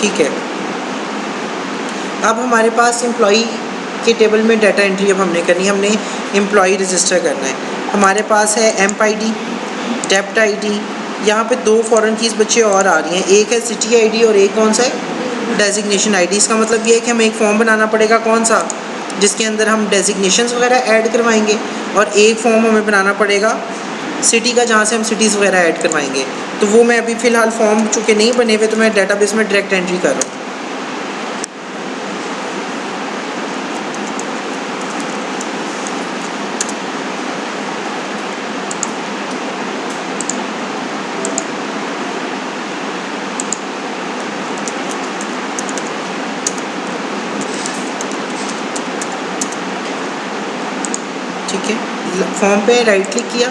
ठीक है। अब हमारे पास एम्प्लॉई के टेबल में डाटा एंट्री अब हमने करनी है, हमने एम्प्लॉई रजिस्टर करना है। हमारे पास है एम्प ID, डेप्ट ID, यहाँ पे 2 फॉरेन कीज़ बच्चे और आ रही हैं, एक है सिटी ID और एक कौन सा है, डेजिग्नेशन ID। इसका मतलब ये है कि हमें एक फॉर्म बनाना पड़ेगा, कौन सा, जिसके अंदर हम डेजिग्नेशंस वगैरह ऐड करवाएंगे, और एक फॉर्म हमें बनाना पड़ेगा सिटी का, जहाँ से हम सिटीज़ वगैरह ऐड करवाएंगे। तो वो मैं अभी फ़िलहाल फॉर्म चूँकि नहीं बने हुए, तो मैं डेटाबेस में डायरेक्ट एंट्री कर रहा हूँ। ठीक है, फॉर्म पे राइट क्लिक किया,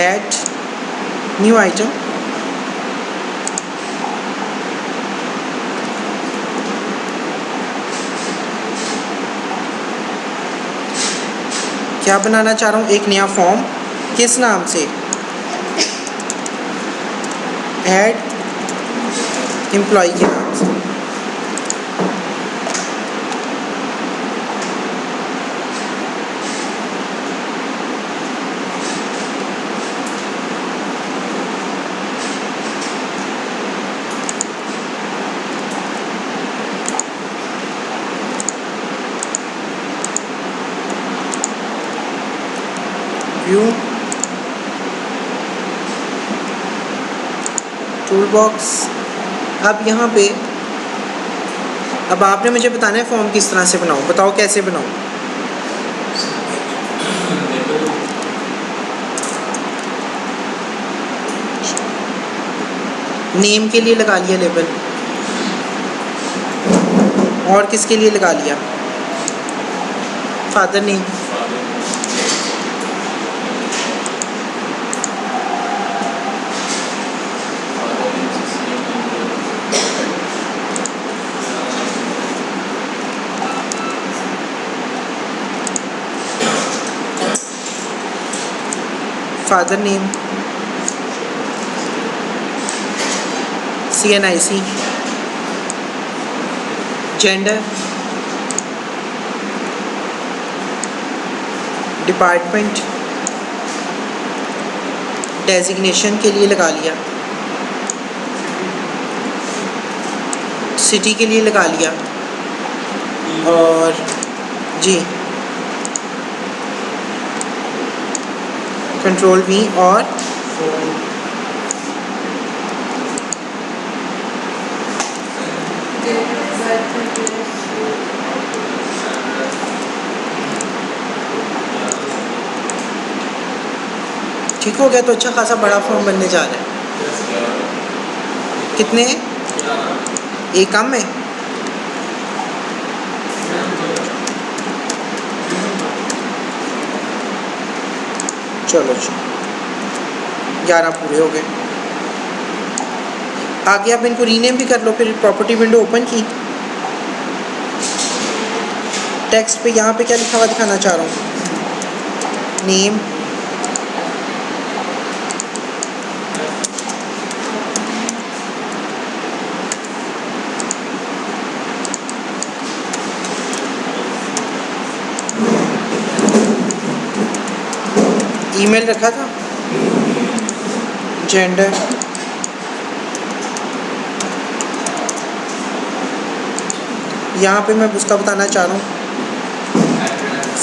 ऐड न्यू आइटम, क्या बनाना चाह रहा हूँ, एक नया फॉर्म, किस नाम से, ऐड एम्प्लॉय के नाम से। View, tool box. अब यहाँ पे अब आपने मुझे बताना है फॉर्म किस तरह से बनाऊँ, बताओ कैसे बनाऊँ। नेम के लिए लगा लिया लेबल, और किसके लिए लगा लिया, father name, father name, CNIC, gender, department, designation के लिए लगा लिया, सिटी के लिए लगा लिया, और जी कंट्रोल V और ठीक हो गया। तो अच्छा खासा बड़ा फॉर्म बनने जा रहा है। कितने हैं, एक कम है, चलो 11 पूरे हो गए। आगे आप इनको रीनेम भी कर लो। फिर प्रॉपर्टी विंडो ओपन की, टेक्स्ट पे यहाँ पे क्या लिखा हुआ दिखाना चाह रहा हूँ, नेम, ईमेल रखा था, जेंडर, यहाँ पे मैं उसका बताना चाह रहा हूँ,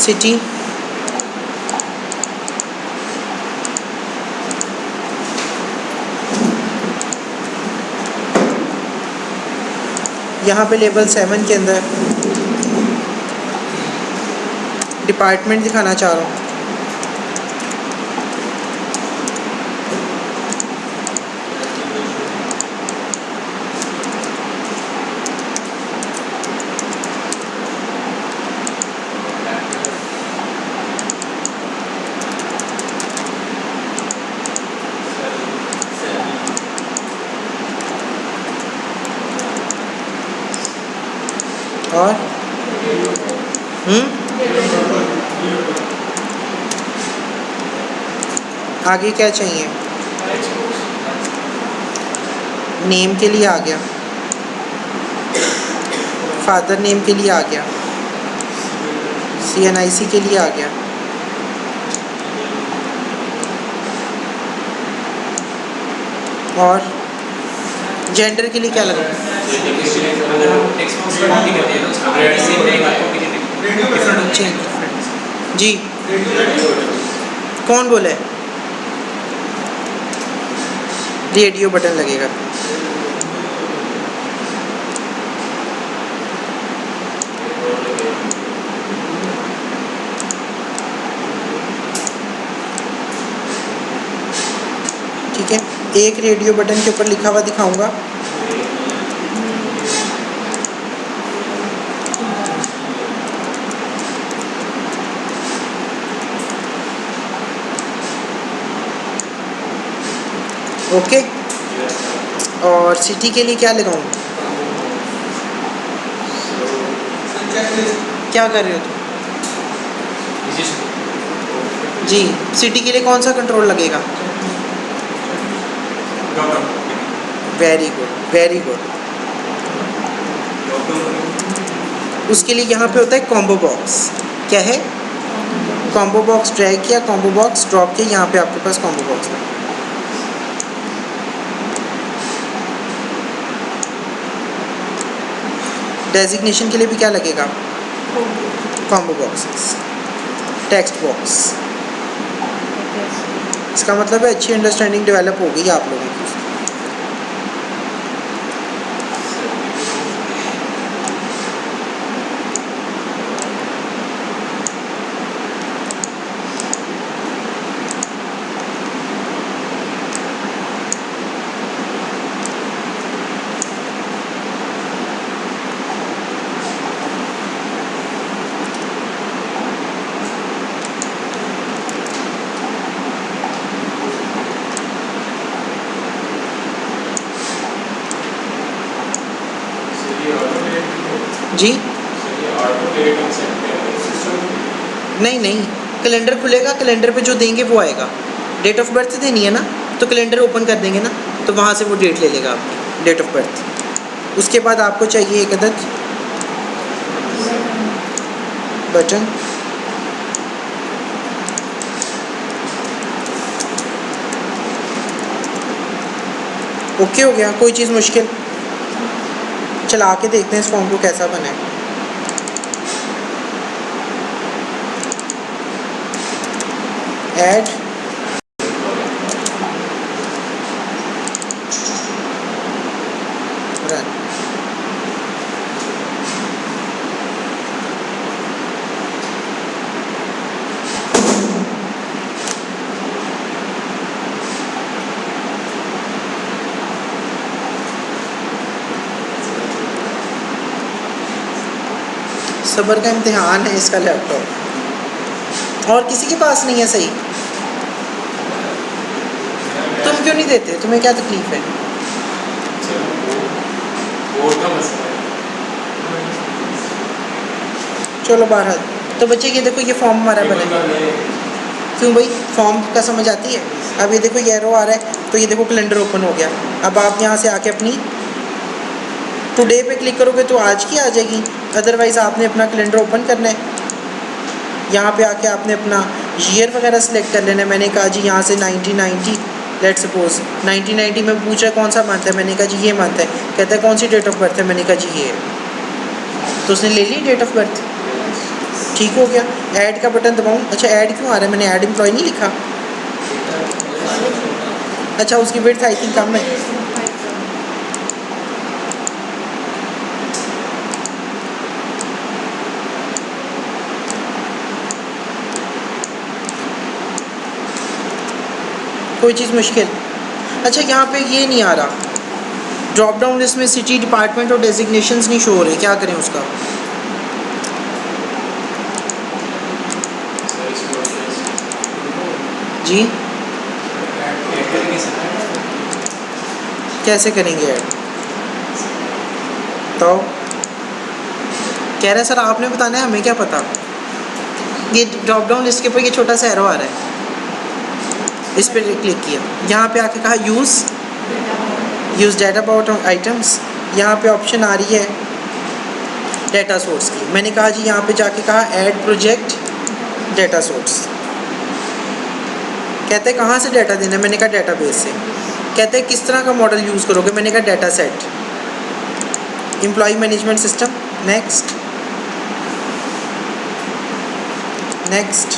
सिटी, यहाँ पे लेवल 7 के अंदर डिपार्टमेंट दिखाना चाह रहा हूँ, और आगे क्या चाहिए, नेम के लिए आ गया, फादर नेम के लिए आ गया, CNIC के लिए आ गया, और जेंडर के लिए क्या लगा? जी कौन बोले? रेडियो बटन लगेगा। ठीक है, एक रेडियो बटन के ऊपर लिखा हुआ दिखाऊंगा। ओके, और सिटी के लिए क्या लगाऊं? क्या कर रहे हो तुम? जी, सिटी के लिए कौन सा कंट्रोल लगेगा? Very good, very good. उसके लिए यहाँ पे होता है कॉम्बो बॉक्स। क्या है? कॉम्बो बॉक्स ड्रैग किया, कॉम्बो बॉक्स ड्रॉप किया, यहाँ पे आपके पास कॉम्बो बॉक्स है। डेजिग्नेशन के लिए भी क्या लगेगा? Combo boxes. Text box. इसका मतलब है अच्छी अंडरस्टैंडिंग डेवलप हो गई आप लोगों की। जी नहीं नहीं, कैलेंडर खुलेगा, कैलेंडर पे जो देंगे वो आएगा। डेट ऑफ बर्थ देनी है ना, तो कैलेंडर ओपन कर देंगे ना, तो वहाँ से वो डेट ले लेगा आपकी, डेट ऑफ बर्थ। उसके बाद आपको चाहिए एक अदद बटन। ओके हो गया? कोई चीज़ मुश्किल? चला के देखते हैं इस फॉर्म को कैसा बना है। Ad run. सब्र का इम्तिहान है इसका लैपटॉप। और किसी के पास नहीं है? सही, तुम क्यों नहीं देते? तुम्हें क्या तकलीफ है? चलो बाहर। तो बच्चे ये देखो, ये फॉर्म हमारा बना है। क्यों भाई? फॉर्म का समझ आती है? अब ये देखो, ये एरो आ रहा है, तो ये देखो कैलेंडर ओपन हो गया। अब आप यहाँ से आके अपनी टुडे पे क्लिक करोगे तो आज की आ जाएगी, अदरवाइज़ आपने अपना कैलेंडर ओपन करना है। यहाँ पे आके आपने अपना ईयर वगैरह सेलेक्ट कर लेना है। मैंने कहा जी यहाँ से 1990, लेट्स सपोज 1990 में पूछ रहा कौन सा मंथ है, मैंने कहा जी ये मंथ है। कहता है कौन सी डेट ऑफ बर्थ है, मैंने कहा जी ये है। तो उसने ले ली डेट ऑफ बर्थ। ठीक हो गया। ऐड का बटन दबाऊँ? अच्छा ऐड क्यों आ रहा है? मैंने ऐड एम्प्लॉय नहीं लिखा। अच्छा उसकी विड्थ आई थिंक कम है। कोई चीज़ मुश्किल? अच्छा यहाँ पे ये नहीं आ रहा, ड्रॉप डाउन लिस्ट में सिटी, डिपार्टमेंट और डेजिग्नेशंस नहीं शो हो रहे, क्या करें उसका? जी कैसे करेंगे ऐड? तो कह रहे सर आपने बताना है, हमें क्या पता। ये ड्रॉप डाउन लिस्ट के ऊपर ये छोटा सा एरो आ रहा है, इस पर क्लिक किया, यहाँ पे आके कहा use use data about items, यहाँ पे ऑप्शन आ रही है डाटा सोर्स की। मैंने कहा जी यहाँ पे जाके कहा ऐड प्रोजेक्ट डाटा सोर्स। कहते हैं कहाँ से डाटा देना है, मैंने कहा डाटाबेस से। कहते हैं किस तरह का मॉडल यूज़ करोगे, मैंने कहा data set, employ management system. Next next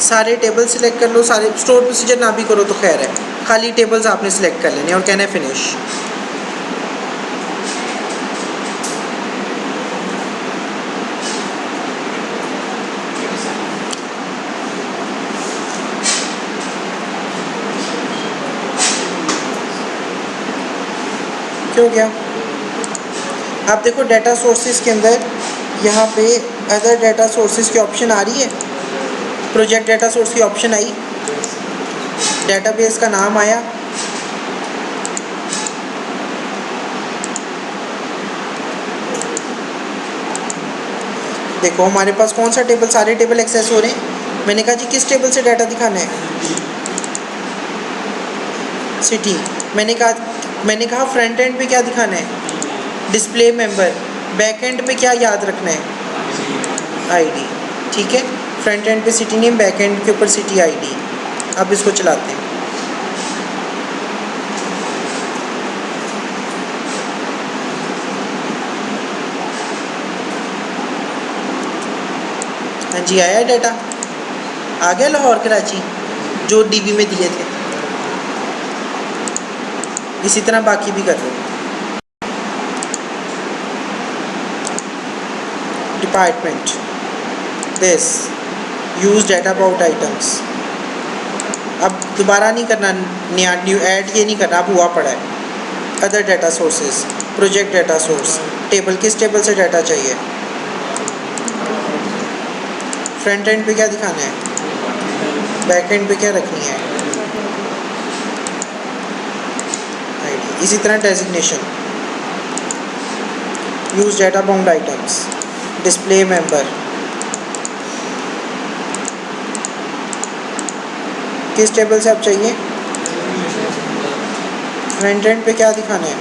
सारे टेबल सिलेक्ट कर लो, सारे स्टोर प्रोसीजर ना भी करो तो खैर है, खाली टेबल्स आपने सिलेक्ट कर लेने और कहना है फिनिश। हो गया। आप देखो डाटा सोर्सेज के अंदर यहाँ पे अदर डाटा सोर्सेज की ऑप्शन आ रही है, प्रोजेक्ट डाटा सोर्स की ऑप्शन आई, डेटाबेस का नाम आया, देखो हमारे पास कौन सा टेबल, सारे टेबल एक्सेस हो रहे हैं। मैंने कहा जी किस टेबल से डाटा दिखाना है, सिटी। मैंने कहा फ्रंट एंड पे क्या दिखाना है, डिस्प्ले मेंबर। बैक एंड पे क्या याद रखना है, आईडी। ठीक है, फ्रंट एंड पे सिटी नेम, बैक एंड के ऊपर सिटी आईडी। अब इसको चलाते हैं। हाँ जी आया डाटा, आ गया लाहौर कराची जो डीबी में दिए थे। इसी तरह बाकी भी कर लो। Department this use data about items. अब दोबारा नहीं करना, न्यू ऐड ये नहीं करना, अब हुआ पड़ा है। Other data sources, project data source, table, किस टेबल से डाटा चाहिए, फ्रंट एंड पे क्या दिखाना है, बैक एंड पे क्या रखनी है, आईडी। इसी तरह designation, use data bound items, display member, किस टेबल से आप चाहिए, फ्रंट एंड पे क्या दिखाना है,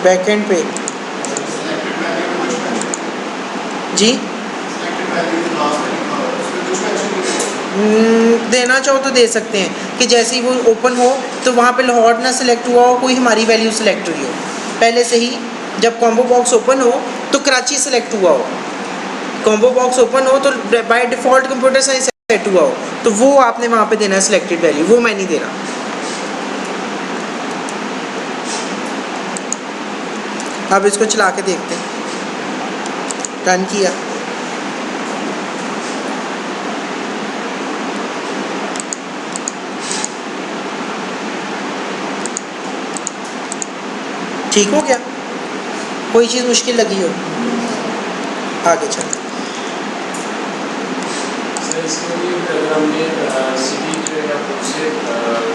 बैक एंड पे जी देना चाहो तो दे सकते हैं कि जैसे ही वो ओपन हो तो वहाँ पे लाहौर ना सिलेक्ट हुआ हो, कोई हमारी वैल्यू सिलेक्ट हुई हो पहले से ही। जब कॉम्बो बॉक्स ओपन हो तो कराची सिलेक्ट हुआ हो, कॉम्बो बॉक्स ओपन हो तो by default computer science set हुआ हो, तो वो आपने वहाँ पे देना है सिलेक्टेड वैल्यू, वो मैं नहीं दे रहा। अब इसको चला के देखते हैं। रन किया, ठीक हो गया। कोई चीज़ मुश्किल लगी हो, आगे चल। सर इसके लिए अगर हमने सिटी जो है आप उससे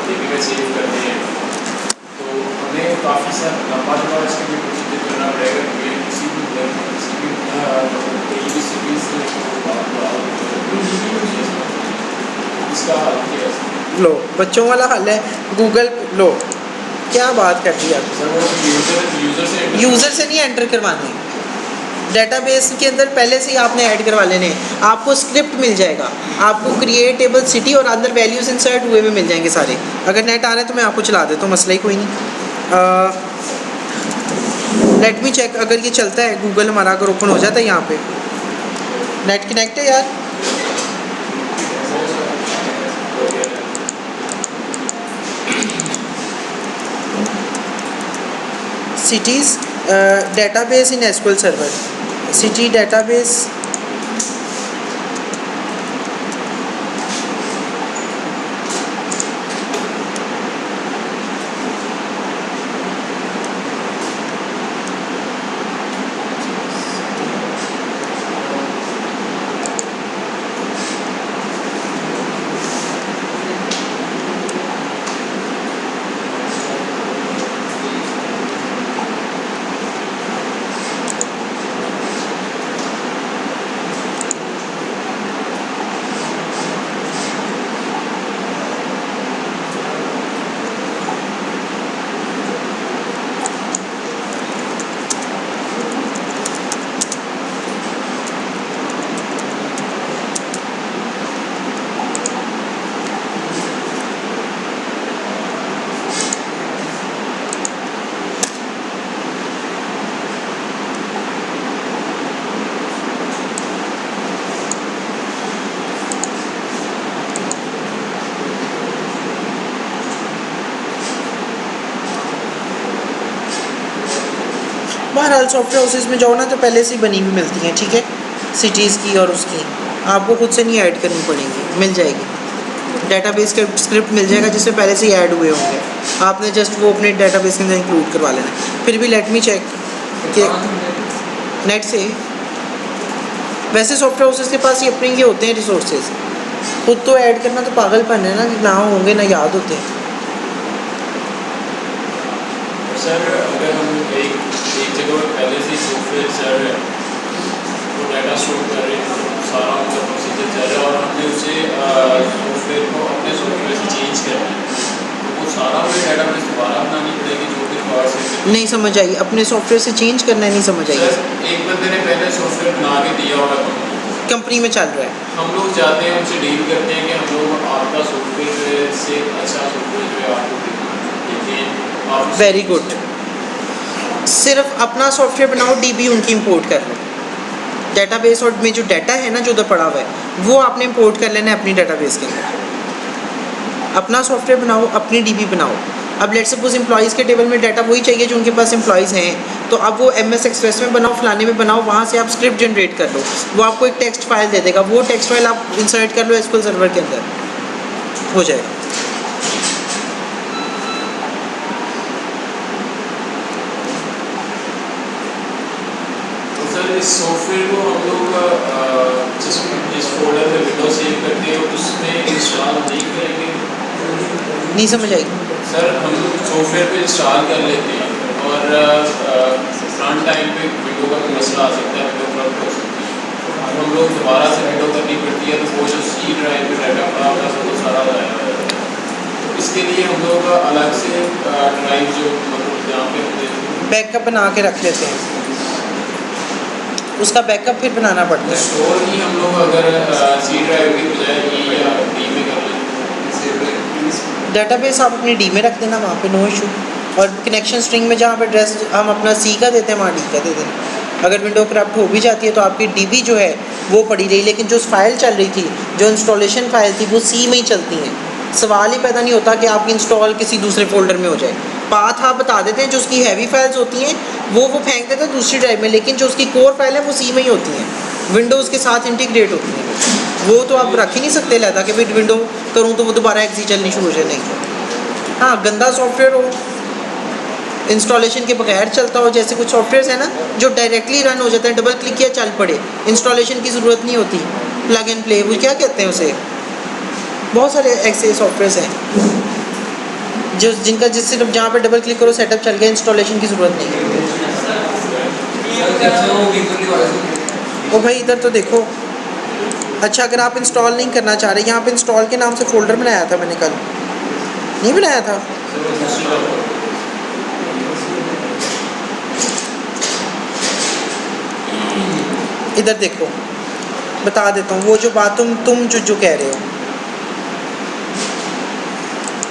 डीबी में सेव करते हैं तो हमें काफ़ी सारा लंबा इसके लिए प्रोसीजर करना पड़ेगा, क्योंकि किसी भी सिटी से इसका हल क्या है? लो बच्चों वाला हल है, गूगल लो। क्या बात कर दी आप, यूज़र से नहीं एंटर करवाने, डेटाबेस के अंदर पहले से ही आपने ऐड करवा लेने। आपको स्क्रिप्ट मिल जाएगा, आपको क्रिएट टेबल सिटी और अंदर वैल्यूज इंसर्ट हुए में मिल जाएंगे सारे। अगर नेट आ रहा है तो मैं आपको चला देता हूँ, मसला ही कोई नहीं। लेट मी चेक अगर ये चलता है, गूगल हमारा अगर ओपन हो जाता है यहाँ पे, नेट कनेक्ट है यार, cities database in SQL Server, city database, बहरहाल सॉफ्टवेयर हाउसेज में जाओ ना तो पहले से ही बनी हुई मिलती हैं, ठीक है, सिटीज़ की और उसकी, आपको खुद से नहीं ऐड करनी पड़ेंगी, मिल जाएगी। डेटाबेस का स्क्रिप्ट मिल जाएगा जिसमें पहले से ही ऐड हुए होंगे, आपने जस्ट वो अपने डेटाबेस के अंदर इंक्लूड करवा लेना है। फिर भी लेट मी चेक कि नेट से, वैसे सॉफ्टवेयर हाउसेज के पास ये अपने ये होते हैं रिसोर्सेज, खुद तो ऐड करना तो पागलपन है ना, ना होंगे ना याद होते हैं। सर अगर हम एक जगह पर पहले से सॉफ्टवेयर चल रहा है, वो डाटा स्टोर कर रहे हैं, तो सारा उनका प्रोसीजर चल रहा है और हमने उसे सॉफ्टवेयर को अपने सॉफ्टवेयर से चेंज करना है, तो वो सारा हमें डाटाबेस दोबारा बनानी पड़ेगी जो कि रिकॉर्ड से। नहीं समझ आई, अपने सॉफ्टवेयर से चेंज करना है, नहीं समझ आई। सर एक बंदे ने पहले सॉफ्टवेयर बना के दिया हुआ है, कंपनी में चल रहा है, हम लोग चाहते हैं उनसे डील करते हैं कि हम लोग आपका सॉफ्टवेयर जो है से अच्छा सॉफ्टवेयर जो है आपको देते हैं। Very good. सिर्फ अपना सॉफ्टवेयर बनाओ, डीबी उनकी इंपोर्ट कर लो, डेटाबेस और में जो डाटा है ना जो उधर पड़ा हुआ है वो आपने इंपोर्ट कर लेना है अपनी डेटाबेस के अंदर। अपना सॉफ्टवेयर बनाओ, अपनी डीबी बनाओ। अब लेट्स सपोज एम्प्लॉइज़ के टेबल में डाटा वही चाहिए जो उनके पास एम्प्लॉइज़ हैं, तो अब वो MS एक्सप्रेस में बनाओ, फलाने में बनाओ, वहाँ से आप स्क्रिप्ट जनरेट कर लो, वो आपको एक टेक्स्ट फाइल दे देगा, वो टेक्स्ट फाइल आप इंसर्ट कर लो एसक्यूएल सर्वर के अंदर, हो जाएगा। इस सॉफ्टवेयर को हम लोग जिस फोल्डर में विंडोज सेव करते हैं उसमें इंस्टॉल नहीं करेंगे। नहीं समझ आई सर, हम लोग सॉफ्टवेयर को इंस्टॉल कर लेते हैं और फ्रंट टाइम पे विंडो का कोई मसला आ सकता है, विंडो फ्रंट हो सकती है, अब हम लोग दोबारा से विंडो करनी पड़ती है, तो वो जो सी ड्राइव में डाटा पड़ा होता है वो सारा जाएगा। तो इसके लिए हम लोग अलग से ड्राइव जो मतलब जहाँ पे होते बैकअप बना के रख लेते हैं, उसका बैकअप फिर बनाना पड़ता है। स्टोर ही हम लोग अगर सी ड्राइव की बजाय ई या डी में कर लें, डेटाबेस आप अपनी डी में रख देना, वहाँ पे नो इशू। और कनेक्शन स्ट्रिंग में जहाँ पे एड्रेस हम अपना सी का देते हैं वहाँ डी का दे देना। अगर विंडो करप्ट हो भी जाती है तो आपकी डीबी जो है वो पड़ी रही, लेकिन जो फाइल चल रही थी, जो इंस्टॉलेशन फाइल थी, वो सी में ही चलती हैं। सवाल ही पैदा नहीं होता कि आपकी इंस्टॉल किसी दूसरे फोल्डर में हो जाए। पाथ आप बता देते हैं, जो उसकी हैवी फाइल्स होती हैं वो फेंक देते हैं दूसरी ड्राइव में, लेकिन जो उसकी कोर फाइल है वो सी में ही होती हैं, विंडोज़ के साथ इंटीग्रेट होती हैं। वो तो आप रख ही नहीं सकते लहदा कि भाई विंडो करूँ तो वो दोबारा एक्सी चलनी शुरू हो जाए, नहीं। हाँ, गंदा सॉफ्टवेयर हो, इंस्टॉलेशन के बगैर चलता हो, जैसे कुछ सॉफ्टवेयर है ना जो डायरेक्टली रन हो जाता है, डबल क्लिक किया चल पड़े, इंस्टॉलेशन की ज़रूरत नहीं होती, प्लग एंड प्ले, वो क्या कहते हैं उसे, बहुत सारे ऐसे सॉफ्टवेयर हैं जो जिनका जिससे जहाँ पे डबल क्लिक करो सेटअप चल गया, इंस्टॉलेशन की ज़रूरत नहीं है। ओ भाई इधर तो देखो। अच्छा, अगर आप इंस्टॉल नहीं करना चाह रहे, यहाँ पे इंस्टॉल के नाम से फ़ोल्डर बनाया था मैंने कल, नहीं बनाया था? इधर देखो, बता देता हूँ वो जो बात तुम जो कह रहे हो।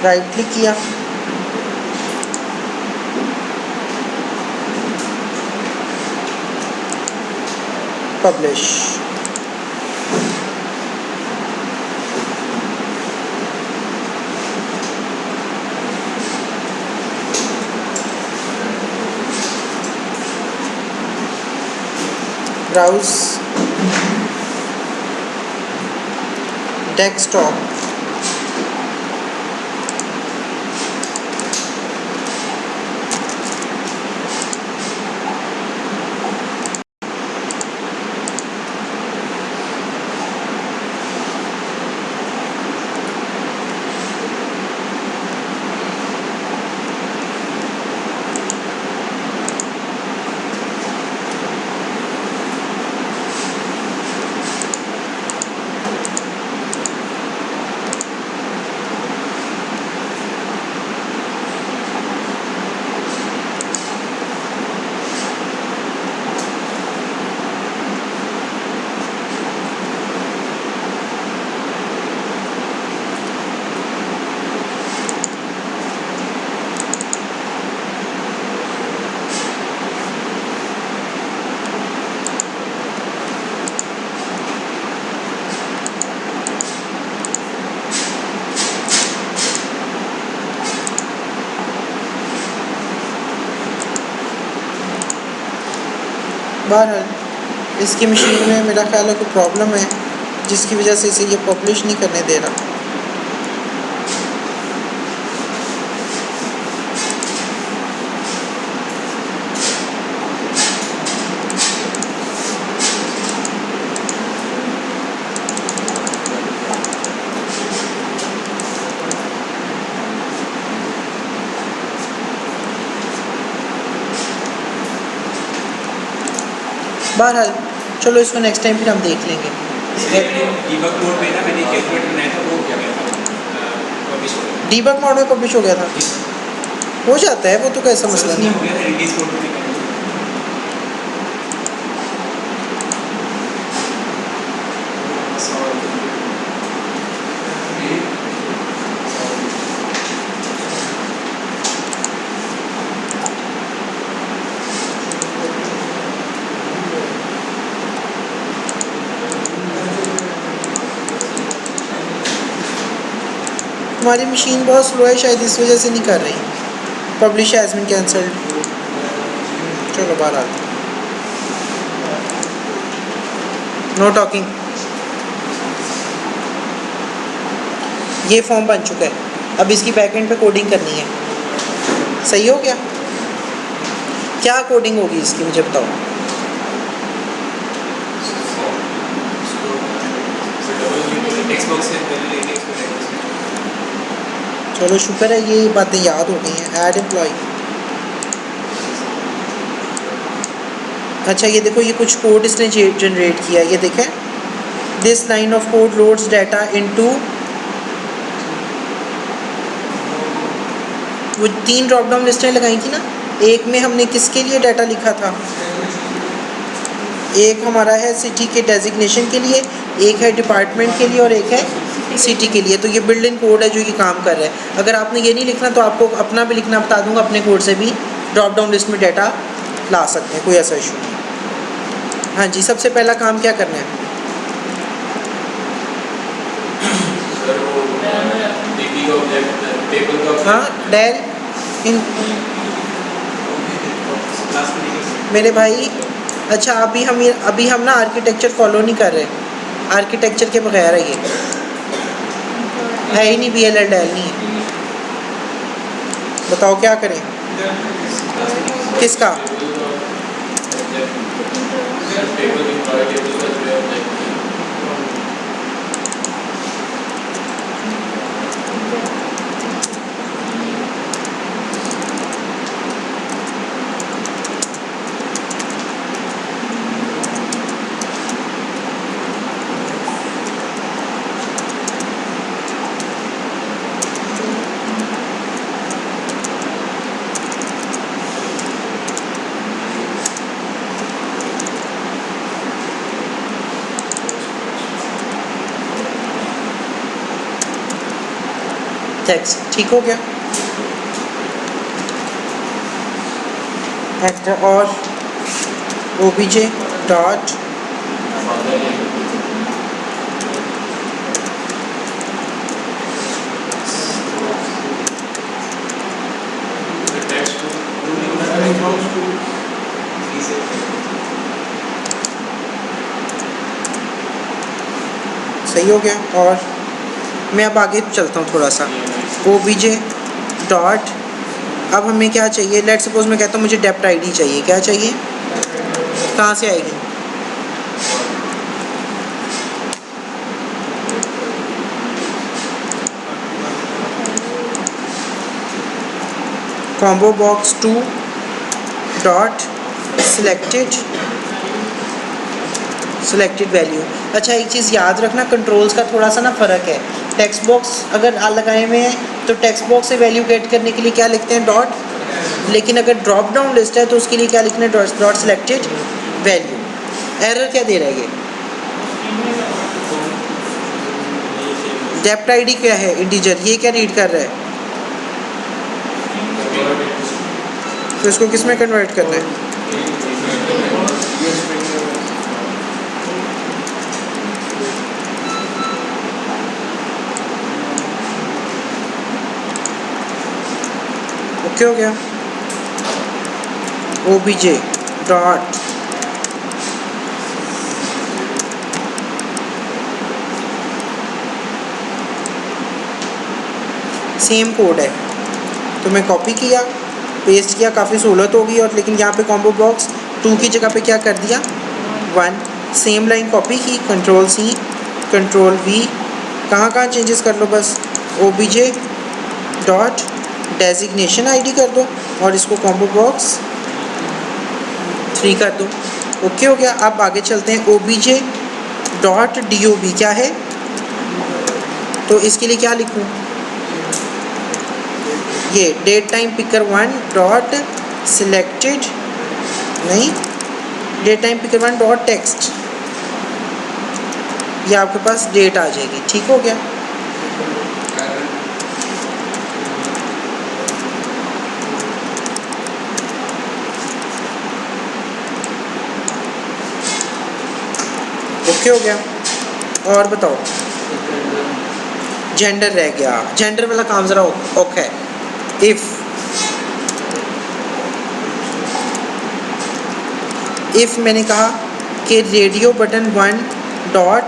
राइट क्लिक किया, पब्लिश, ब्राउज डेस्कटॉप, बहरहाल इसकी मशीन में मेरा ख्याल है कोई प्रॉब्लम है जिसकी वजह से इसे ये पब्लिश नहीं करने दे रहा। बहरहाल चलो इसको नेक्स्ट टाइम फिर हम देख लेंगे। डीबग मोड में ना मैंने कैलकुलेटर बनाया था, वो क्या गया था, पब्लिश हो गया। डीबग मोड में पब्लिश हो गया था, हो जाता है वो तो, कैसा मसला नहीं हो गया था, रिलीज मोड में हमारी मशीन बहुत स्लो है, शायद इस वजह से नहीं कर रही। Publish has been cancelled. चलो बहरहाल नो टॉकिंग। ये फॉर्म बन चुका है, अब इसकी बैकएंड पे कोडिंग करनी है। सही हो गया? क्या कोडिंग होगी इसकी मुझे बताओ। चलो शुक्र है ये बातें याद हो गई हैं। ऐड एम्प्लॉय, अच्छा ये देखो, ये कुछ कोड इसने जनरेट किया, ये देखें। This line of code loads data into, वो 3 ड्रॉप डाउन लिस्टें लगाई थी ना, एक में हमने किसके लिए डाटा लिखा था, एक हमारा है सिटी के डेजिग्नेशन के लिए, एक है डिपार्टमेंट के लिए और एक है सिटी के लिए। तो ये बिल्ड इन कोड है जो ये काम कर रहा है। अगर आपने ये नहीं लिखना तो आपको अपना भी लिखना बता दूंगा, अपने कोड से भी ड्रॉप डाउन लिस्ट में डाटा ला सकते हैं, कोई ऐसा इशू नहीं। हाँ जी, सबसे पहला काम क्या करना है? हाँ डेल इन मेरे भाई, अच्छा अभी हम ना आर्किटेक्चर फॉलो नहीं कर रहे, आर्किटेक्चर के बगैर है, ये है ही नहीं, BLL डेल नहीं है। बताओ क्या करें? किसका? टेक्स्ट ठीक हो गया। हेडर और obj डॉट सही हो गया। और मैं अब आगे चलता हूँ थोड़ा सा। obj डॉट, अब हमें क्या चाहिए? लेट सपोज मैं कहता हूँ मुझे डेप्ट आईडी चाहिए। क्या चाहिए? कहाँ से आएगी? Combo box 2 dot selected value. अच्छा एक चीज़ याद रखना, कंट्रोल्स का थोड़ा सा ना फ़र्क है। टेक्स्ट बॉक्स अगर लगाए हुए हैं तो टेक्स्ट बॉक्स से वैल्यू गेट करने के लिए क्या लिखते हैं? डॉट। लेकिन अगर ड्रॉप डाउन लिस्ट है तो उसके लिए क्या लिखना है? Dot selected value. एरर क्या दे रहा है ये? डेप्ट आईडी क्या है? इंटीजर। ये क्या रीड कर रहा है? तो इसको किस में कन्वर्ट करना है? ओके हो गया। obj डॉट सेम कोड है, तो मैं कॉपी किया, पेस्ट किया, काफ़ी सहूलत होगी। और लेकिन यहाँ पे कॉम्बो बॉक्स 2 की जगह पे क्या कर दिया 1। सेम लाइन कॉपी की, कंट्रोल C कंट्रोल V, कहाँ चेंजेस कर लो, बस obj डॉट डेजिग्नेशन ID कर दो और इसको कॉम्बो बॉक्स 3 कर दो। ओके हो गया। अब आगे चलते हैं, obj डॉट dob क्या है, तो इसके लिए क्या लिखूँ, ये date time picker 1 dot selected, नहीं, date time picker 1 dot text, ये आपके पास डेट आ जाएगी। ठीक हो गया। ओके हो गया। और बताओ, जेंडर रह गया, जेंडर वाला काम ज़रा ओके। इफ़ मैंने कहा कि रेडियो बटन 1 डॉट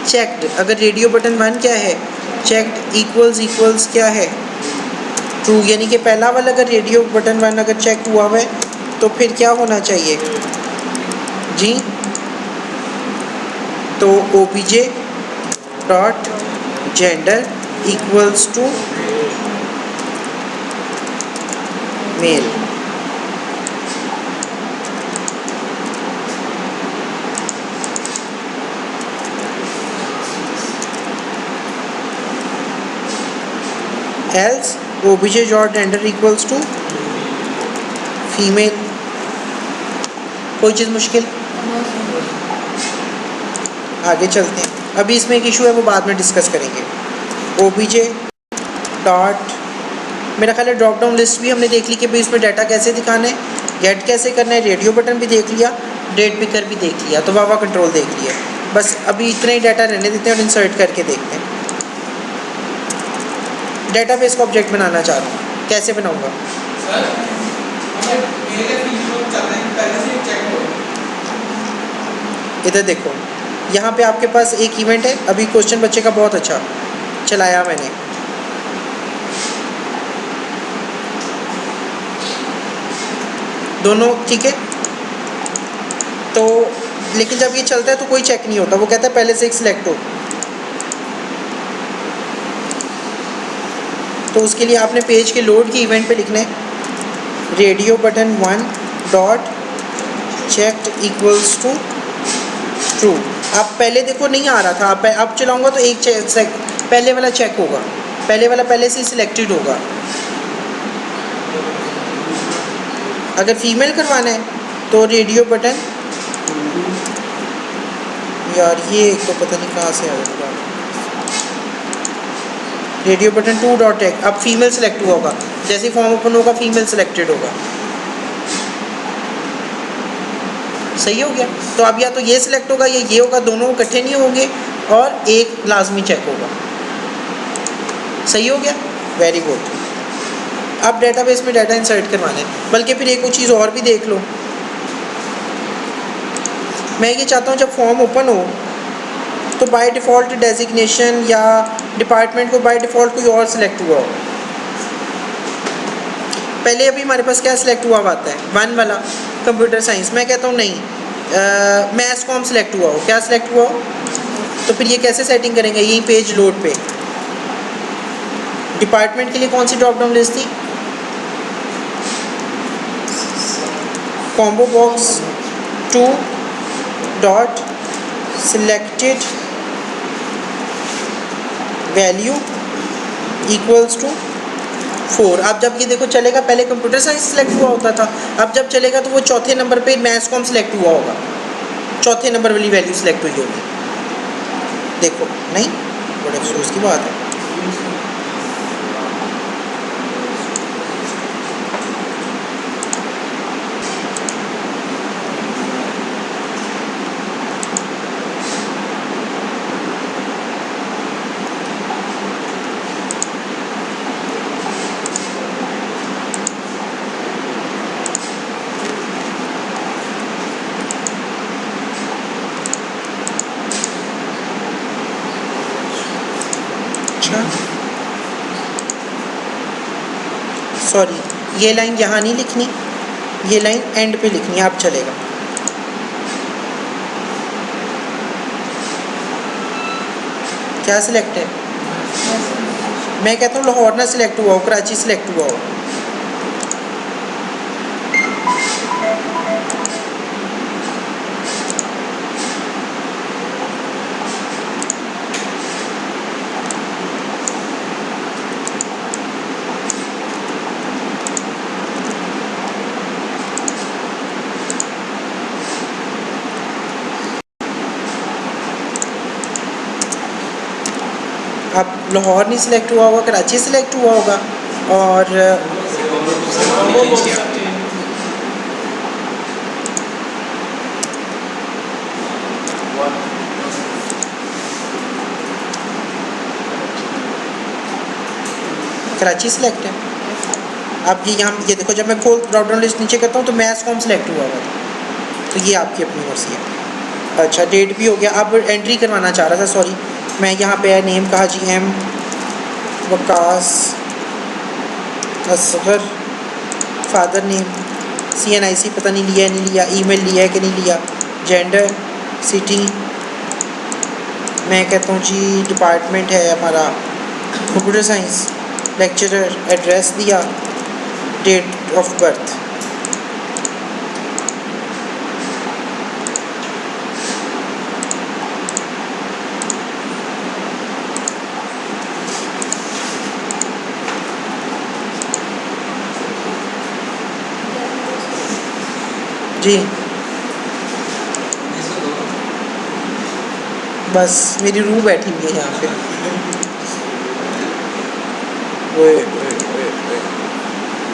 चेक्ड, अगर रेडियो बटन 1 क्या है, चेक्ड इक्वल्स क्या है, ट्रू, यानी कि पहला वाला अगर रेडियो बटन 1 अगर चेक हुआ है तो फिर क्या होना चाहिए जी, तो obj dot gender equals to male. Else obj dot gender equals to female. कोई चीज़ मुश्किल? आगे चलते हैं, अभी इसमें एक इशू है वो बाद में डिस्कस करेंगे। obj डॉट, मेरा ख्याल है ड्रॉप डाउन लिस्ट भी हमने देख ली कि भाई इसमें डाटा कैसे दिखाना है, गेट कैसे करना है, रेडियो बटन भी देख लिया, डेट पिकर भी देख लिया, तो वावा कंट्रोल देख लिया। बस अभी इतना ही डाटा रहने देते हैं और इंसर्ट करके देखते हैं। डेटाबेस का ऑब्जेक्ट बनाना चाह रहा हूँ, कैसे बनाऊँगा? इधर देखो, यहाँ पे आपके पास एक इवेंट है, अभी क्वेश्चन बच्चे का बहुत अच्छा चलाया मैंने, दोनों ठीक है। तो लेकिन जब ये चलता है तो कोई चेक नहीं होता, वो कहता है पहले से एक सिलेक्ट हो। तो उसके लिए आपने पेज के लोड के इवेंट पे लिखना है radio button 1 dot checked equals to true. आप पहले देखो नहीं आ रहा था, अब चलाऊंगा तो एक पहले वाला चेक होगा, पहले वाला पहले से सिलेक्टेड होगा। अगर फीमेल करवाना है तो रेडियो बटन, यार ये एक तो पता नहीं कहाँ से आएगा, रेडियो बटन 2 डॉट टेक, अब फीमेल सेलेक्ट हुआ होगा, जैसे फॉर्म ओपन होगा फीमेल सेलेक्टेड होगा। सही हो गया। तो अब या तो ये सिलेक्ट होगा या ये होगा, दोनों इकट्ठे नहीं होंगे और एक लाजमी चेक होगा। सही हो गया, वेरी गुड। अब डेटाबेस में डाटा इंसर्ट करवाना है, बल्कि फिर एक चीज़ और भी देख लो, मैं ये चाहता हूँ जब फॉर्म ओपन हो तो बाय डिफ़ॉल्ट डेजिग्नेशन या डिपार्टमेंट को बाय डिफ़ॉल्ट कोई और सिलेक्ट हुआ हो। पहले अभी हमारे पास क्या सिलेक्ट हुआ आता है 1 वाला कंप्यूटर साइंस, मैं कहता हूँ नहीं मैथ्स कॉम सिलेक्ट हुआ हो, क्या सिलेक्ट हुआ हो, तो फिर ये कैसे सेटिंग करेंगे, यही पेज लोड पे डिपार्टमेंट के लिए कौन सी ड्रॉप डाउन लिस्ट थी, combo box 2 dot selected value equals to 4। अब जब ये देखो चलेगा, पहले कंप्यूटर साइंस सेलेक्ट हुआ होता था, अब जब चलेगा तो वो चौथे नंबर पे मैथ्स कॉम सेलेक्ट हुआ होगा, चौथे नंबर वाली वैल्यू सेलेक्ट हुई होगी। देखो नहीं, बड़े अफसोस की बात है। अच्छा सॉरी, ये लाइन यहाँ नहीं लिखनी, ये लाइन एंड पे लिखनी है, अब चलेगा। क्या सिलेक्ट है? मैं कहता हूँ लाहौर ना सिलेक्ट हुआ हो, कराची सिलेक्ट हुआ हो। अब लाहौर नहीं सिलेक्ट हुआ होगा, कराची सिलेक्ट हुआ होगा, और कराची सिलेक्ट है। अब ये यहाँ ये देखो, जब मैं खोल ड्रॉप डाउन लिस्ट नीचे करता हूँ तो मैथ्स कॉम सिलेक्ट हुआ हुआ था, तो ये आपकी अपनी मर्जी है। अच्छा, डेट भी हो गया। अब एंट्री करवाना चाह रहा था, सॉरी, मैं यहाँ पे है नेम कहा जी, M Waqas Asghar, father name, CNIC पता नहीं लिया नहीं लिया, ईमेल लिया है कि नहीं लिया, जेंडर, सिटी, मैं कहता हूँ जी डिपार्टमेंट है हमारा कंप्यूटर साइंस, लेक्चरर, एड्रेस दिया, डेट ऑफ बर्थ। जी बस मेरी रूह बैठी हुई है यहाँ पे।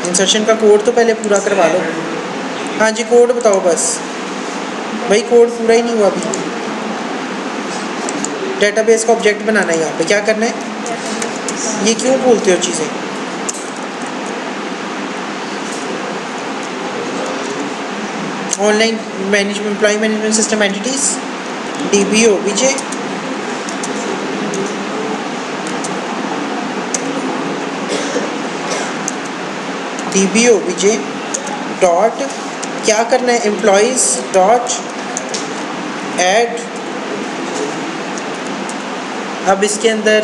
इंसर्शन का कोड तो पहले पूरा करवा लो। हाँ जी, कोड बताओ बस। भाई कोड पूरा ही नहीं हुआ अभी। डेटाबेस का ऑब्जेक्ट बनाना है यहाँ पे, क्या करना है? ये क्यों बोलते हो चीज़ें? Online management, employ management system entities, DBO Vijay, DBO Vijay dot क्या करना है, एम्प्लॉयज़ डॉट ऐड। अब इसके अंदर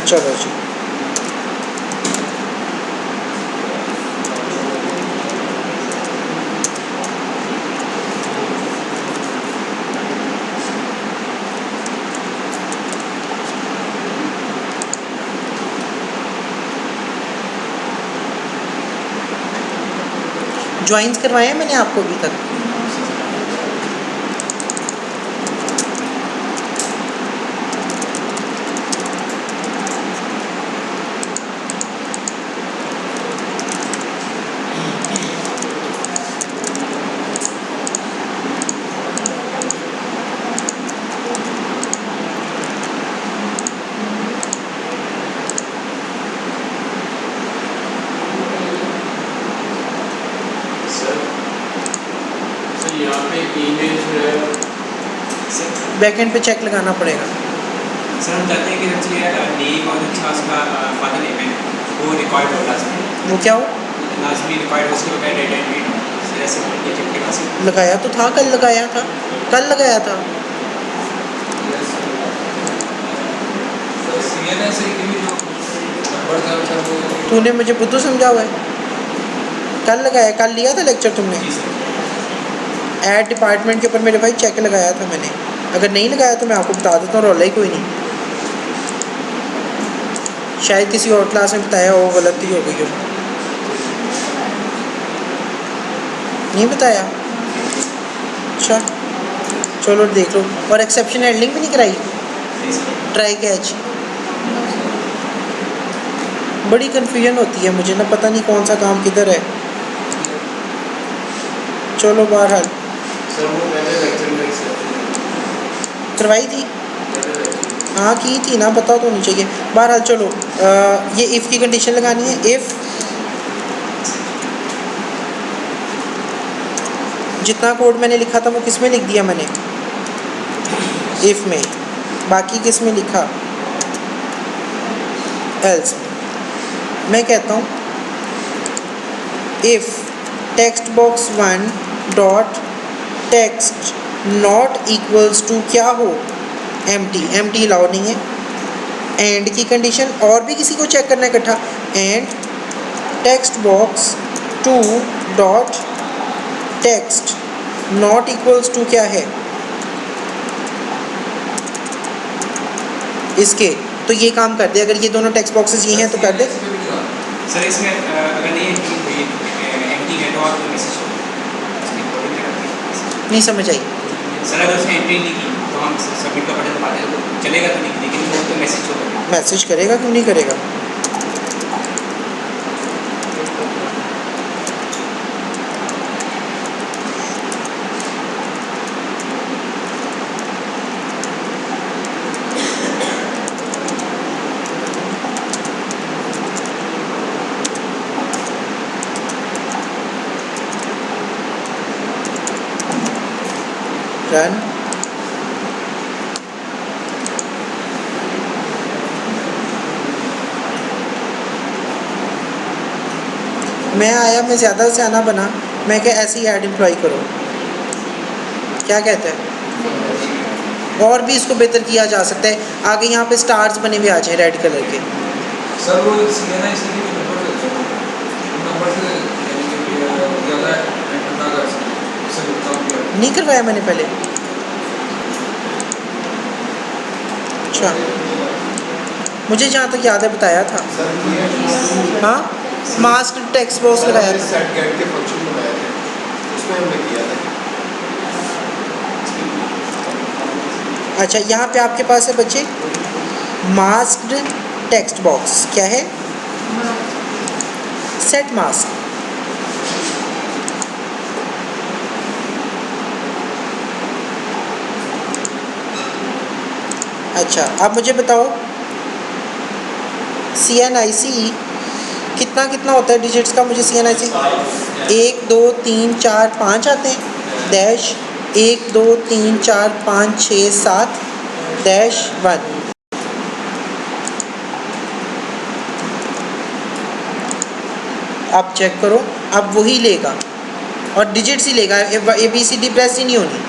चलो जी, ज्वाइंस करवाए हैं मैंने आपको अभी तक? बैकएंड पे चेक लगाना पड़ेगा। सर हम चाहते हैं कि एक्चुअली नेम और अच्छा उसका फादर नेम है वो रिकॉर्ड हो लाजमी, वो क्या हो? लाजमी रिकॉर्ड हो, उसके बगैर डेटा एंट्री हो। सर ऐसे ये चेक के पास लगाया तो था, कल लगाया था, कल लगाया था। तूने मुझे बुद्धू समझा हुआ है? कल लगाया, कल लिया था लेक्चर तुमने? ऐड डिपार्टमेंट के ऊपर मेरे भाई चेक लगाया था मैंने। अगर नहीं लगाया तो मैं आपको बता देता हूँ, रोला ही कोई नहीं। शायद किसी और क्लास में बताया हो, गलती हो गई हो। नहीं बताया? अच्छा चलो देख लो। और एक्सेप्शन हैंडलिंग भी नहीं कराई? Try catch. बड़ी कन्फ्यूजन होती है मुझे ना, पता नहीं कौन सा काम किधर है। चलो बहरहाल करवाई थी, हाँ की थी ना, पता तो नहीं चाहिए। बहरहाल चलो, ये इफ़ की कंडीशन लगानी है। इफ़ जितना कोड मैंने लिखा था वो किस में लिख दिया मैंने, इफ़ में, बाकी किस में लिखा, एल्स। मैं कहता हूँ if text box 1 dot text not equals to क्या हो, एम्प्टी, एम्प्टी अलाउ नहीं है। एंड की कंडीशन, और भी किसी को चेक करना है इकट्ठा, and text box 2 dot text not equals to क्या है इसके, तो ये काम कर दे। अगर ये दोनों टेक्स्ट बॉक्सेस ये हैं तो कर दे। सर इसमें अगर नहीं एंटी है तो और मैसेज नहीं समझ आई सर, अगर उसने एंट्री नहीं की तो हम सबमिट का बटन दबाते हैं तो चलेगा तो नहीं, लेकिन वो तो मैसेज होगा। मैसेज करेगा क्यों नहीं करेगा? रन। मैं आया, मैं ज़्यादा से आना बना, मैं क्या ऐसे ही ऐड एम्प्लॉय करो, क्या कहते हैं? और भी इसको बेहतर किया जा सकता है। आगे यहाँ पे स्टार्स बने हुए आ जाए रेड कलर के। सर वो CNI से नंबर से ज़्यादा एंटर ना कर सकते, उससे नुकसान भी है। नहीं करवाया मैंने पहले। अच्छा, मुझे जहाँ तक याद है बताया था। हाँ, मास्क टेक्स्ट बॉक्स लगाया था। सेट गेट के फंक्शन बनाए थे, उसमें हमने किया था। अच्छा, यहाँ पे आपके पास है बच्चे मास्क्ड टेक्स्ट बॉक्स, क्या है? Set mask. अच्छा, अब मुझे बताओ CNIC कितना कितना होता है डिजिट्स का? मुझे CNIC 1 2 3 4 5 आते हैं, डैश 1 2 3 4 5 6 7 डैश 1। आप चेक करो, अब वही लेगा और डिजिट्स ही लेगा, ABCD प्रेस ही नहीं होनी।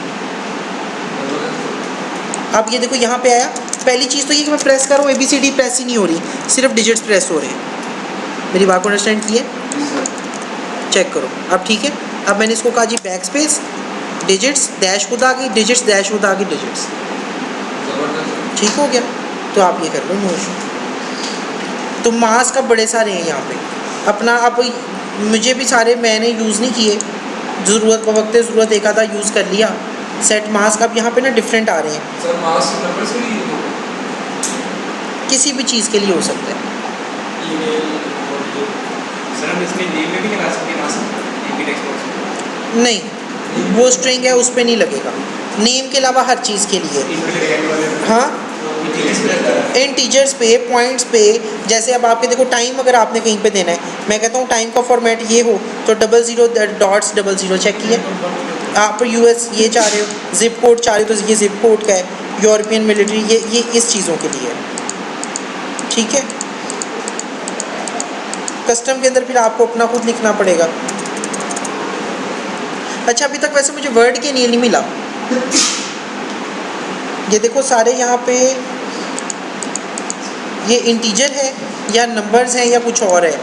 अब ये देखो यहाँ पे आया, पहली चीज़ तो ये कि मैं प्रेस कर रहा हूँ, ABCD प्रेस ही नहीं हो रही, सिर्फ डिजिट्स प्रेस हो रहे हैं। मेरी बात को अंडरस्टैंड किए? चेक करो, अब ठीक है। अब मैंने इसको कहा जी बैक स्पेस, डिजिट्स डैश खुद आ गई, डिजिट्स डैश खुद आ गई, डिजिट्स, ठीक हो गया। तो आप ये कर लो, नो इशू। तो मास्क अब बड़े सारे हैं यहाँ पे अपना। अब मुझे भी सारे मैंने यूज़ नहीं किए, ज़रूरत वक्त ज़रूरत एक आधा यूज़ कर लिया। सेट मास्क अब यहाँ पे ना डिफरेंट आ रहे हैं। सर मास्क नंबर से ही किसी भी चीज़ के लिए हो सकता है। सर हम इसमें नेम में भी लगा सकते हैं मास्क, एमपी टेक्स्ट बॉक्स नहीं, वो स्ट्रिंग है उस पर नहीं लगेगा, नेम के अलावा हर चीज़ के लिए। हाँ, इंटीजर्स पे, पॉइंट्स पे, जैसे अब आपके देखो टाइम अगर आपने कहीं पे देना है, मैं कहता हूँ टाइम का फॉर्मेट ये हो तो 00 डॉट्स 00 चेक किए। आप US ये चाह रहे हो, जिप कोड चाह रहे हो तो ये जिप कोड का है, यूरोपियन मिलिट्री, ये इस चीज़ों के लिए है, ठीक है। कस्टम के अंदर फिर आपको अपना खुद लिखना पड़ेगा। अच्छा, अभी तक वैसे मुझे वर्ड के लिए नहीं मिला। ये देखो सारे यहाँ पे ये इंटीजर है या नंबर्स हैं या कुछ और है,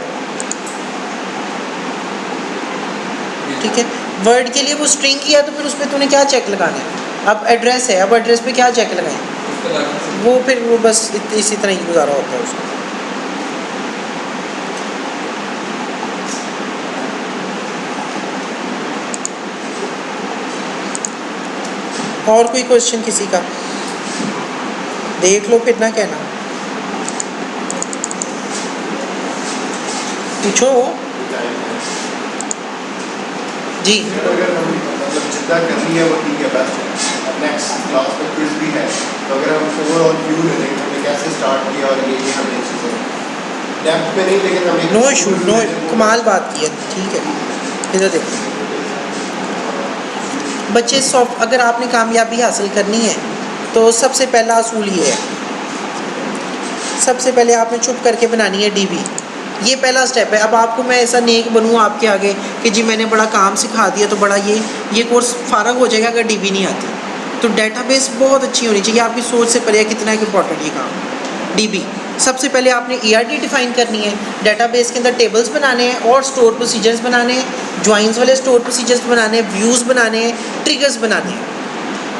ठीक है। वर्ड के लिए वो स्ट्रिंग किया तो फिर उस पर तूने क्या चेक लगाना है? अब एड्रेस है, अब एड्रेस पे क्या चेक लगाएं? वो फिर वो बस इसी तरह ही गुजारा होता है उसका। और कोई क्वेश्चन किसी का? देख लो फिर ना कहना, पूछो जी। अगर हम मतलब जितना करनी है वो ठीक है, बेस्ट है। अब नेक्स्ट क्लास में क्विज भी है, तो अगर हम ओवरऑल व्यू ले लेंगे हमने कैसे स्टार्ट किया और ये हमें चीज़ें डेप्थ पे नहीं, लेकिन हमें नो इशू, नो कमाल बात की है, ठीक है। इधर देखो, बच्चे अगर आपने कामयाबी हासिल करनी है तो सबसे पहला असूल ये है, सबसे पहले आपने चुप करके बनानी है डीबी। ये पहला स्टेप है। अब आपको मैं ऐसा नेक बनूँ आपके आगे कि जी मैंने बड़ा काम सिखा दिया तो बड़ा ये कोर्स फारग हो जाएगा अगर डीबी नहीं आती। तो डेटाबेस बहुत अच्छी होनी चाहिए, आपकी सोच से परे कितना इम्पोर्टेंट ये काम। डीबी सबसे पहले आपने ईआरडी डिफाइन करनी है, डेटाबेस के अंदर टेबल्स बनाने हैं और स्टोर प्रोसीजर्स बनाने हैं, ज्वाइंस वाले स्टोर प्रोसीजर्स बनाने हैं, व्यूज़ बनाने हैं, ट्रिगर्स बनाने हैं।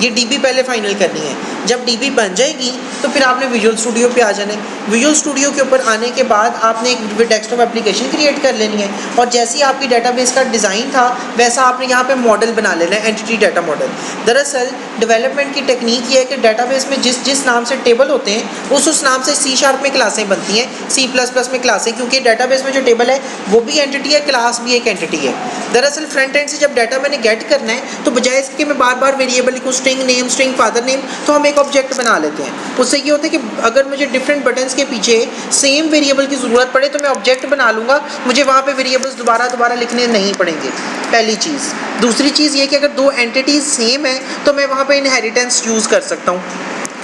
ये डीबी पहले फाइनल करनी है। जब डीबी बन जाएगी तो फिर आपने विजुअल स्टूडियो पे आ जाना है। विजुअल स्टूडियो के ऊपर आने के बाद आपने एक डेस्कटॉप एप्लीकेशन क्रिएट कर लेनी है और जैसे ही आपकी डेटाबेस का डिज़ाइन था वैसा आपने यहाँ पे मॉडल बना लेना है, एंटिटी डाटा मॉडल। दरअसल डेवलपमेंट की टेक्निक ये है कि डेटाबेस में जिस नाम से टेबल होते हैं उस नाम से C# में क्लासें बनती हैं, C++ में क्लासें, क्योंकि डेटाबेस में जो टेबल है वो भी एंटिटी है, क्लास भी एक एंटिटी है। दरअसल फ्रंट एंड से जब डाटा मैंने गेट करना है तो बजाय इसके मैं बार बार वेरिएबल लिखूँ, string name, string father name, तो हम एक ऑब्जेक्ट बना लेते हैं। उससे ये होता है कि अगर मुझे डिफरेंट बटन्स के पीछे सेम वेरिएबल की ज़रूरत पड़े तो मैं ऑब्जेक्ट बना लूँगा, मुझे वहाँ पे वेरिएबल्स दोबारा लिखने नहीं पड़ेंगे, पहली चीज़। दूसरी चीज़ ये कि अगर दो एंटिटीज़ सेम है तो मैं वहाँ पे इनहेरिटेंस यूज़ कर सकता हूँ,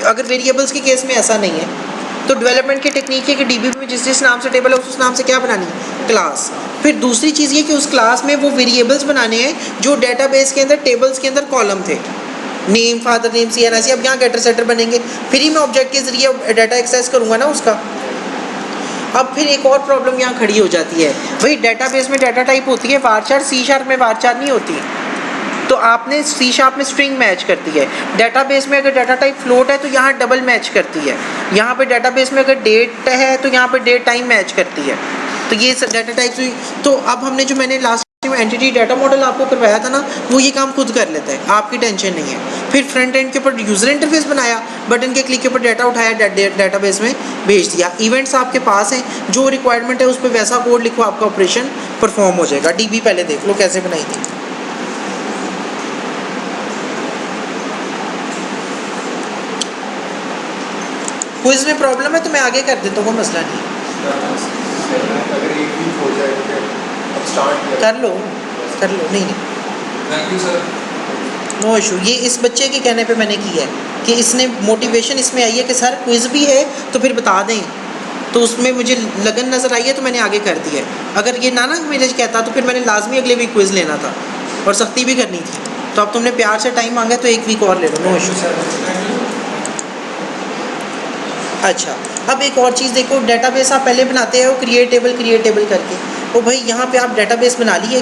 अगर वेरिएबल्स के केस में ऐसा नहीं है। तो डेवलपमेंट की टेक्निक है कि डीबी में जिस नाम से टेबल है उस नाम से क्या बनानी है, क्लास। फिर दूसरी चीज़ ये कि उस क्लास में वो वेरिएबल्स बनाने हैं जो डेटाबेस के अंदर टेबल्स के अंदर कॉलम थे, नेम, फादर नेम, CNIC। अब यहाँ गेटर सेटर बनेंगे, फिर ही मैं ऑब्जेक्ट के ज़रिए डाटा एक्सेस करूँगा ना उसका। अब फिर एक और प्रॉब्लम यहाँ खड़ी हो जाती है, भाई डेटाबेस में डाटा टाइप होती है वारचार, C# में वारचार नहीं होती। तो आपने C# में स्ट्रिंग मैच करती है, डेटाबेस में अगर डाटा टाइप फ्लोट है तो यहाँ डबल मैच करती है, यहाँ पे डेटाबेस में अगर डेट है तो यहाँ पे डेट टाइम मैच करती है। तो ये डाटा टाइप्स हुई। तो अब हमने जो मैंने लास्ट में एंटिटी डाटा मॉडल आपको करवाया था ना, वो ये काम खुद कर लेता है, आपकी टेंशन नहीं है। फिर फ्रंट एंड के ऊपर यूज़र इंटरफेस बनाया, बटन के क्लिक के ऊपर डाटा उठाया, डेटाबेस में भेज दिया। इवेंट्स आपके पास हैं, जो रिक्वायरमेंट है उस पर वैसा कोड लिखो, आपका ऑपरेशन परफॉर्म हो जाएगा। डीबी पहले देख लो कैसे बनाई थी। क्विज में प्रॉब्लम है तो मैं आगे कर देता हूँ, मसला नहीं। अगर एक वीक हो जाए तो अब स्टार्ट कर लो नहीं thank you sir. No issue. ये इस बच्चे के कहने पे मैंने की है कि इसने मोटिवेशन इसमें आई है कि सर क्विज भी है तो फिर बता दें, तो उसमें मुझे लगन नज़र आई है तो मैंने आगे कर दिया है। अगर ये ना मेरे कहता तो फिर मैंने लाजमी अगले वीक क्विज लेना था और सख्ती भी करनी थी। तो अब तुमने प्यार से टाइम मांगा तो एक वीक और ले लो, नो इशू। अच्छा, अब एक और चीज़ देखो, डेटाबेस आप पहले बनाते हो क्रिएट टेबल करके। ओ भाई यहाँ पे आप डेटाबेस बना लिए,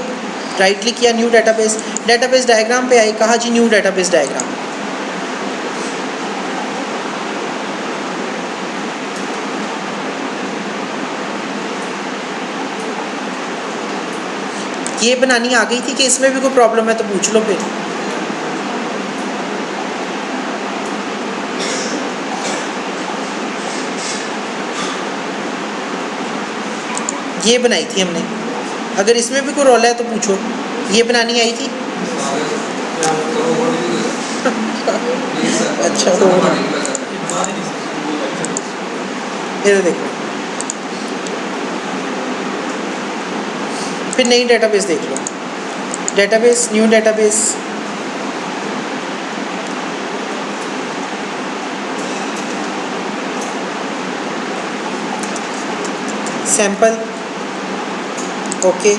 राइट क्लिक किया, न्यू डेटाबेस डायग्राम पे आए, कहा जी न्यू डेटाबेस डायग्राम। ये बनानी आ गई थी कि इसमें भी कोई प्रॉब्लम है तो पूछ लो फिर। ये बनाई थी हमने, अगर इसमें भी कोई रोल है तो पूछो। ये बनानी आई थी। अच्छा तो ये देखो, फिर नई डेटाबेस देख लो, database, new database. Sample, okay.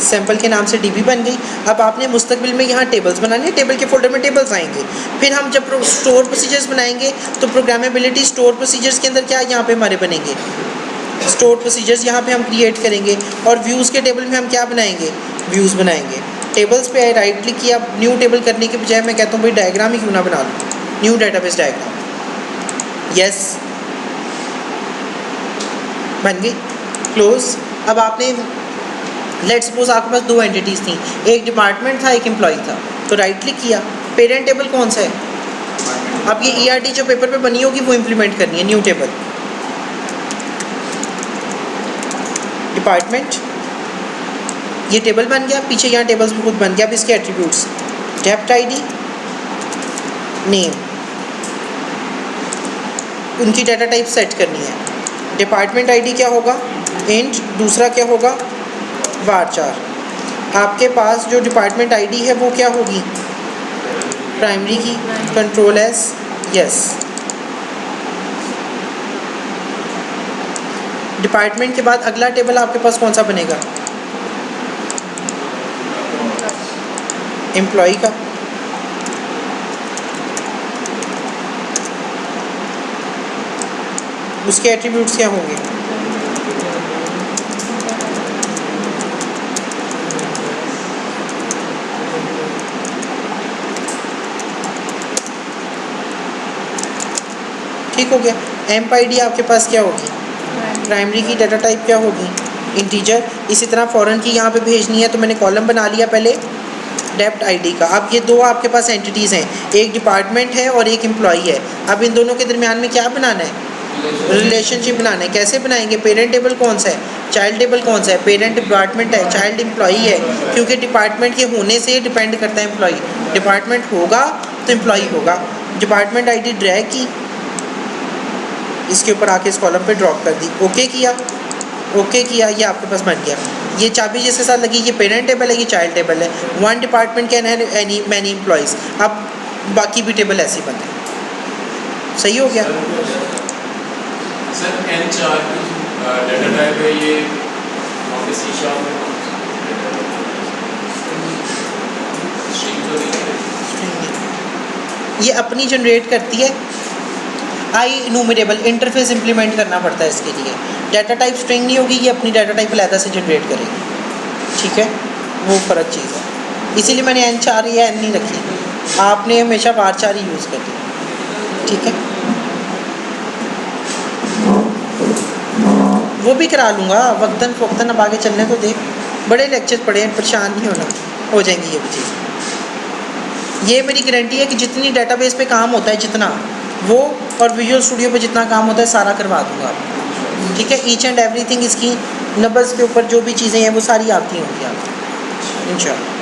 Sample के नाम से डीबी बन गई। अब आपने मुस्तकबिल में यहाँ टेबल्स बनाने हैं, टेबल के फोल्डर में टेबल्स आएंगे। फिर हम जब स्टोर प्रोसीजर्स बनाएंगे तो प्रोग्रामेबिलिटी स्टोर प्रोसीजर्स के अंदर क्या यहाँ पे हमारे बनेंगे, स्टोर प्रोसीजर्स यहाँ पे हम क्रिएट करेंगे। और व्यूज़ के टेबल में हम क्या बनाएंगे, व्यूज़ बनाएंगे। टेबल्स पे आए, राइट क्लिक किया, न्यू टेबल करने के बजाय मैं कहता हूँ भाई डायग्राम ही क्यों ना बना लूँ, न्यू डेटाबेस डायग्राम, यस बन गई, क्लोज। अब आपने लेट्स सपोज आपके पास दो एंटिटीज़ थी, एक डिपार्टमेंट था एक एम्प्लॉय था, तो राइट क्लिक किया, पेरेंट टेबल कौन सा है, अब ये ERD जो पेपर पे बनी होगी वो इम्प्लीमेंट करनी है, न्यू टेबल डिपार्टमेंट, ये टेबल बन गया, पीछे यहाँ टेबल्स भी खुद बन गया। अब इसके एट्रीब्यूट्स, डेप्ट ID, नेम, उनकी डाटा टाइप सेट करनी है। डिपार्टमेंट ID क्या होगा, इंट, दूसरा क्या होगा varchar। आपके पास जो डिपार्टमेंट आईडी है वो क्या होगी? प्राइमरी की। Control S yes. डिपार्टमेंट के बाद अगला टेबल आपके पास कौन सा बनेगा? एम्प्लॉय का। उसके एट्रीब्यूट्स क्या होंगे? ठीक हो गया। एम्प आईडी आपके पास क्या होगी? प्राइमरी की। डाटा टाइप क्या होगी? इंटीजर। इसी तरह फॉरेन की यहाँ पे भेजनी है तो मैंने कॉलम बना लिया पहले डेप्ट आईडी का। अब ये दो आपके पास एंटिटीज़ हैं, एक डिपार्टमेंट है और एक एम्प्लॉई है। अब इन दोनों के दरमियान में क्या बनाना है? रिलेशनशिप बनाना है। कैसे बनाएंगे? पेरेंट टेबल कौन सा है, चाइल्ड टेबल कौन सा है? पेरेंट डिपार्टमेंट है, चाइल्ड एम्प्लॉई है, क्योंकि डिपार्टमेंट के होने से डिपेंड करता है एम्प्लॉई। डिपार्टमेंट होगा तो एम्प्लॉई होगा। डिपार्टमेंट आईडी ड्रैग की, इसके ऊपर आके इस कॉलम पे ड्रॉप कर दी, ओके किया, ओके किया, ये आपके पास बन गया। ये चाबी जिसके साथ लगी, ये पेरेंट टेबल है, ये चाइल्ड टेबल है। One department can have any many employees. अब बाकी भी टेबल ऐसे ही बने। सही हो गया? सर N4 डाटा टाइप है ये ऑफिस C# में स्ट्रिंग तो नहीं है, ये अपनी जनरेट करती है। आई इनूमरेबल इंटरफेस इंप्लीमेंट करना पड़ता है इसके लिए। डाटा टाइप स्ट्रिंग नहीं होगी, ये अपनी डाटा टाइप अलहदा से जनरेट करेगी। ठीक है, वो फ़र्क चीज़ है। इसीलिए मैंने N4 या N नहीं रखी, आपने हमेशा varchar ही यूज़ कर दी। ठीक है, वो भी करा लूँगा वक्तन फ़ौक्तन। अब आगे चलने तो दे, बड़े लेक्चर पढ़े हैं, परेशान नहीं होना, हो जाएंगी ये भी चीज़। ये मेरी गारंटी है कि जितनी डेटाबेस पे काम होता है, जितना वो और विजुअल स्टूडियो पे जितना काम होता है सारा करवा दूँगा आपको। ठीक है, ईच एंड एवरीथिंग इसकी नंबर्स के ऊपर जो भी चीज़ें हैं वो सारी आती होंगी आपको इंशाल्लाह।